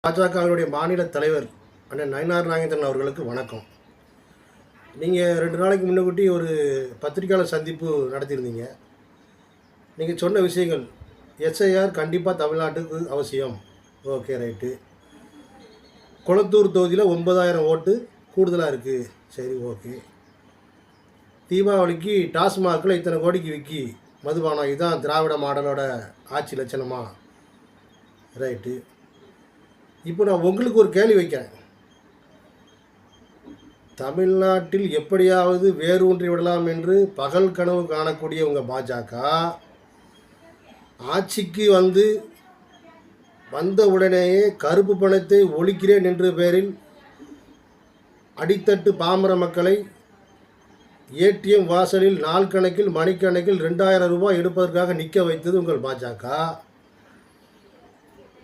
பாஜகவினுடைய மாநில தலைவர் அண்ணன் நயினார் நாகேந்திரன் அவர்களுக்கு வணக்கம். நீங்கள் 2 நாளைக்கு முன்னக்கூட்டி ஒரு பத்திரிகையாளர் சந்திப்பு நடத்தியிருந்தீங்க. நீங்கள் சொன்ன விஷயங்கள் எஸ்ஐஆர் கண்டிப்பாக தமிழ்நாட்டுக்கு அவசியம். Okay, right. கொளத்தூர் தொகுதியில் 9000 ஓட்டு கூடுதலாக இருக்குது. சரி, ஓகே. தீபாவளிக்கு டாஸ்மாகில் இத்தனை கோடிக்கு விற்கி மதுபானம், இதுதான் திராவிட மாடலோட ஆட்சி லட்சணமா? ரைட்டு. இப்போ நான் உங்களுக்கு ஒரு கேள்வி வைக்கிறேன். தமிழ்நாட்டில் எப்படியாவது வேரூன்றி விடலாம் என்று பகல் கனவு காணக்கூடிய உங்கள் பாஜக ஆட்சிக்கு வந்த உடனேயே கருப்பு பணத்தை ஒழிக்கிறேன் என்ற பெயரில் அடித்தட்டு பாமர மக்களை ஏடிஎம் வாசலில் நாள் கணக்கில் மணிக்கணக்கில் 2000 ரூபாய் எடுப்பதற்காக நிற்க வைத்தது உங்கள் பாஜக.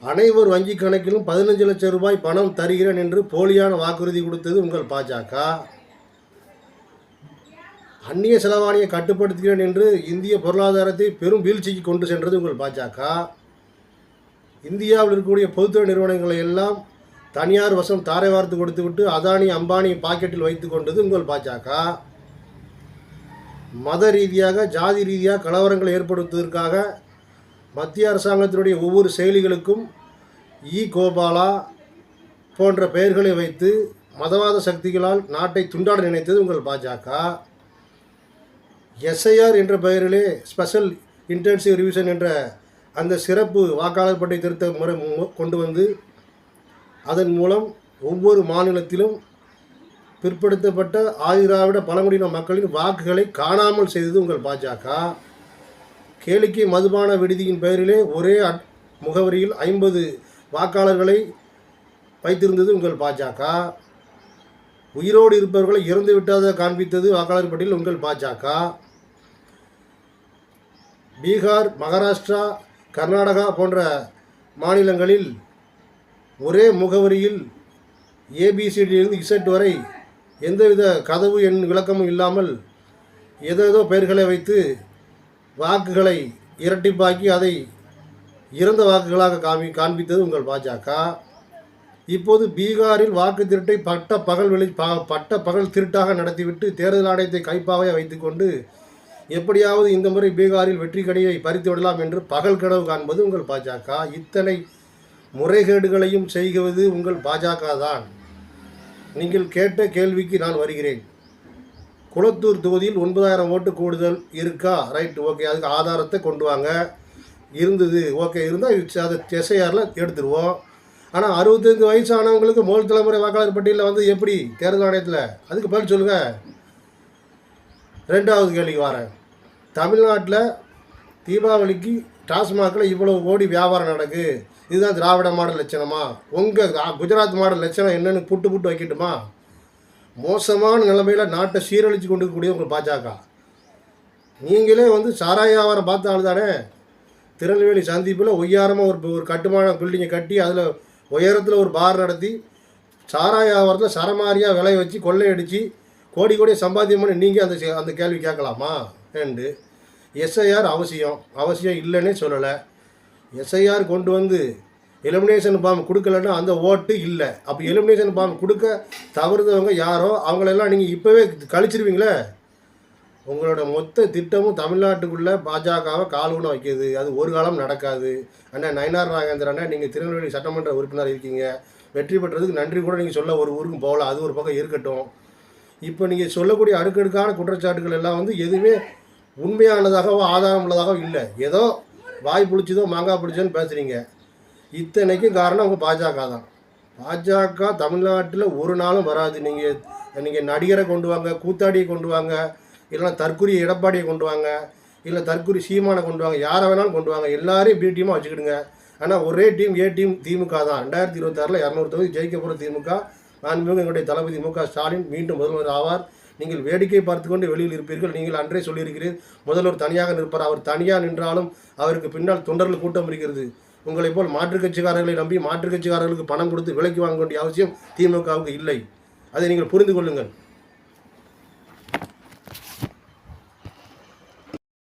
அனைவர் வங்கி கணக்கிலும் 15 லட்சம் ரூபாய் பணம் தருகிறேன் என்று போலியான வாக்குறுதி கொடுத்தது உங்கள் பாஜக. அந்நிய செலவாணியை கட்டுப்படுத்துகிறேன் என்று இந்திய பொருளாதாரத்தை பெரும் வீழ்ச்சிக்கு கொண்டு சென்றது உங்கள் பாஜக. இந்தியாவில் இருக்கக்கூடிய பொதுத்துறை நிறுவனங்களை எல்லாம் தனியார் வசம் தாரை வார்த்து கொடுத்துவிட்டு அதானி அம்பானி பாக்கெட்டில் வைத்து கொண்டது உங்கள் பாஜக. மத ரீதியாக ஜாதி ரீதியாக கலவரங்களை ஏற்படுத்துவதற்காக மத்திய அரசாங்கத்தினுடைய ஒவ்வொரு செயலிகளுக்கும் கோபாலா போன்ற பெயர்களை வைத்து மதவாத சக்திகளால் நாட்டை துண்டாட நினைத்தது உங்கள் பாஜக. எஸ்ஐஆர் என்ற பெயரிலே ஸ்பெஷல் இன்டென்சிவ் ரிவிஷன் என்ற அந்த சிறப்பு வாக்காளர் பட்டியல் திருத்த முறை கொண்டு வந்து அதன் மூலம் ஒவ்வொரு மாநிலத்திலும் பிற்படுத்தப்பட்ட ஆதிதிராவிட பழங்குடியின மக்களின் வாக்குகளை காணாமல் செய்தது உங்கள் பாஜக. கேளிக்கை மதுபான விடுதியின் பெயரிலே ஒரே முகவரியில் 50 வாக்காளர்களை வைத்திருந்தது உங்கள் பாஜக. உயிரோடு இருப்பவர்களை இறந்து விட்டதாக காண்பித்தது வாக்காளர் பட்டியல் உங்கள் பாஜக. பீகார், மகாராஷ்டிரா, கர்நாடகா போன்ற மாநிலங்களில் ஒரே முகவரியில் ஏபிசிடியிலிருந்து இசட் வரை எந்தவித கதவு எண் விளக்கமும் இல்லாமல் ஏதேதோ பெயர்களை வைத்து வாக்குகளை இரட்டிப்பாக்கி அதை இறந்த வாக்குகளாக காண்பித்தது உங்கள் பாஜக. இப்போது பீகாரில் வாக்கு திருட்டை பட்ட பகல் திருட்டாக நடத்திவிட்டு தேர்தல் ஆணையத்தை கைப்பாவையாக வைத்துக்கொண்டு எப்படியாவது இந்த முறை பீகாரில் வெற்றி கனியை பறித்து விடலாம் என்று பகல் கனவு காண்பது உங்கள் பாஜக. இத்தனை முறைகேடுகளையும் செய்வது உங்கள் பாஜக தான். நீங்கள் கேட்ட கேள்விக்கு நான் வருகிறேன். குளத்தூர் தொகுதியில் 9000 ஓட்டு கூடுதல் இருக்கா? Right, okay. அதுக்கு ஆதாரத்தை கொண்டு வாங்க. இருந்தது, ஓகே. இருந்தால் அதை எஸ்ஐஆரில் எடுத்துருவோம். ஆனால் 65 வயசு ஆனவங்களுக்கு முதல் தலைமுறை வாக்காளர் பட்டியலில் எப்படி தேர்தல் ஆணையத்தில்? அதுக்கு பதில் சொல்லுங்கள். 2வது கேள்விக்கு வரேன். தமிழ்நாட்டில் தீபாவளிக்கு டாஸ்மாகில் இவ்வளவு கோடி வியாபாரம் நடக்கு, இதுதான் திராவிட மாடல் லட்சணமா? உங்கள் குஜராத் மாடல் லட்சணம் என்னென்னு புட்டு வைக்கட்டுமா? மோசமான நிலைமையில் நாட்டை சீரழித்து கொண்டு இருக்கக்கூடிய உங்கள் பாஜக. நீங்களே சாராய வியாபாரம் பார்த்த ஆள் தானே. திருநெல்வேலி சந்திப்பில் ஒய்யாரமாக ஒரு கட்டுமான பில்டிங்கை கட்டி அதில் உயரத்தில் ஒரு பார் நடத்தி சாராய வியாபாரத்தில் சரமாரியாக விலை வச்சு கொள்ளையடித்து கோடி சம்பாத்தியம் பண்ணி நீங்கள் அந்த கேள்வி கேட்கலாமா? ரெண்டு, எஸ்ஐஆர் அவசியம் இல்லைன்னே சொல்லலை. எஸ்ஐஆர் கொண்டு எலிமினேஷன் ஃபார்ம் கொடுக்கலன்னா அந்த ஓட்டு இல்லை. அப்போ எலிமினேஷன் ஃபார்ம் கொடுக்க தவறுதவங்க யாரோ அவங்களெல்லாம் நீங்கள் இப்போவே கழிச்சிருவீங்களே. உங்களோட மொத்த திட்டமும் தமிழ்நாட்டுக்குள்ளே பாஜகவை கால் ஊன வைக்கிது. அது ஒரு காலம் நடக்காது. அண்ணா நயினார் நாகேந்திரன், நீங்கள் திருநெல்வேலி சட்டமன்ற உறுப்பினர் இருக்கீங்க. வெற்றி பெற்றதுக்கு நன்றி கூட நீங்கள் சொல்ல ஒரு ஊருக்கும் போகல. அது ஒரு பக்கம் இருக்கட்டும். இப்போ நீங்கள் சொல்லக்கூடிய அடுக்கடுக்கான குற்றச்சாட்டுகள் எல்லாம் எதுவுமே உண்மையானதாகவோ ஆதாரம் உள்ளதாகவோ இல்லை. ஏதோ வாய் பிடிச்சதோ மாங்காய் பிடிச்சோன்னு பேசுகிறீங்க. இத்தனைக்கும் காரணம் உங்கள் பாஜக தான். பாஜக தமிழ்நாட்டில் ஒரு நாளும் வராது. நீங்கள் நடிகரை கொண்டு வாங்க, கூத்தாடியை கொண்டு வாங்க, இல்லைனா தற்குறி எடப்பாடியை கொண்டு வாங்க, இல்லை தற்குறி சீமானை கொண்டு வாங்க, யாரை வேணாலும் கொண்டு வாங்க. எல்லாரையும் பி டீமாக வச்சுக்கிடுங்க. ஆனால் ஒரே டீம் ஏ டீம் திமுக தான். 2026 200 தொகுதி ஜெயிக்க போகிற திமுக. எங்களுடைய தளபதி மு.க. ஸ்டாலின் மீண்டும் முதல்வர் ஆவார். நீங்கள் வேடிக்கை பார்த்து கொண்டு வெளியில் இருப்பீர்கள். நீங்கள் அன்றே சொல்லியிருக்கிறீர், முதல்வர் தனியாக நிற்பார். அவர் தனியாக நின்றாலும் அவருக்கு பின்னால் தொண்டர்கள் கூட்டம் இருக்கிறது. உங்களைப் போல் மாற்றுக் கட்சிக்காரர்களை நம்பி மாற்றுக் கட்சிக்காரர்களுக்கு பணம் கொடுத்து விலைக்கு வாங்க வேண்டிய அவசியம் திமுகவுக்கு இல்லை. அதை நீங்கள் புரிந்து கொள்ளுங்கள்.